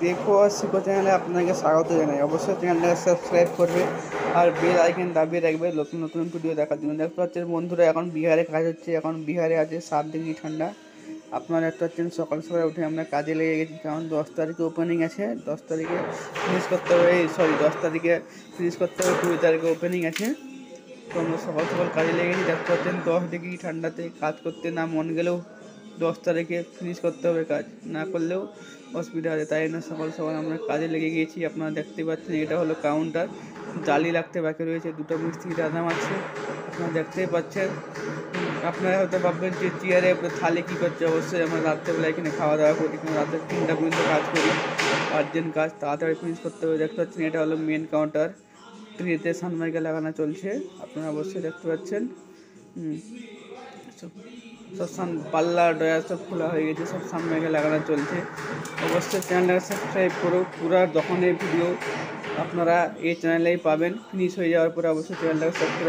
দেখো আর শিখো চ্যানেলে আপনাকে স্বাগত জানাই। অবশ্যই চ্যানেলটাকে সাবস্ক্রাইব করবে আর বেল আইকন দাবিয়ে রাখবে নতুন নতুন ভিডিও দেখার জন্য। দেখতে পাচ্ছেন বন্ধুরা, এখন বিহারে কাজ হচ্ছে। এখন বিহারে আছে 7 ডিগ্রি ঠান্ডা। আপনারা দেখতে পাচ্ছেন সকাল সকাল উঠে আমরা কাজে লেগে গেছি, কারণ 10 তারিখে ওপেনিং আছে। 10 তারিখে ফিনিশ করতে হবে, 10 তারিখে ফিনিশ করতে হবে, 20 তারিখে ওপেনিং আছে। তো আমরা সকাল সকাল কাজে লেগে গেছি। দেখতে পাচ্ছেন 10 ডিগ্রি ঠান্ডাতে কাজ করতে না মন গেলেও 10 তারিখে ফিনিশ করতে হবে, কাজ না করলেও অসুবিধা আছে। তাই জন্য সকাল সকাল আমরা কাজে লেগে গিয়েছি। আপনারা দেখতে পাচ্ছেন এটা হলো কাউন্টার, জালি লাগতে বাকি রয়েছে, দুটো মিস্ত্রি দাদা আছে, আপনারা দেখতেই পাচ্ছেন। আপনারা হয়তো ভাববেন যে চেয়ারে থালি কী করছে। অবশ্যই আমরা রাত্রেবেলা এখানে খাওয়া দাওয়া করি, কিন্তু রাত্রে 3টা পর্যন্ত কাজ করি। আর্জেন্ট কাজ, তাড়াতাড়ি ফিনিশ করতে হবে। দেখতে পাচ্ছেন এটা হলো মেন কাউন্টার, ট্রেতে সানমাইকা লাগানো চলছে, আপনারা অবশ্যই দেখতে পাচ্ছেন। সব পাল্লা ডয়ার সব খোলা হয়ে গেছে, সব সানমাইকা লাগানো চলছে। অবশ্যই চ্যানেলটাকে সাবস্ক্রাইব করো। পুরো দোকানের ভিডিও আপনারা এই চ্যানেলেই পাবেন। ফিনিশ হয়ে যাওয়ার পরে অবশ্যই চ্যানেলটাকে সাবস্ক্রাইব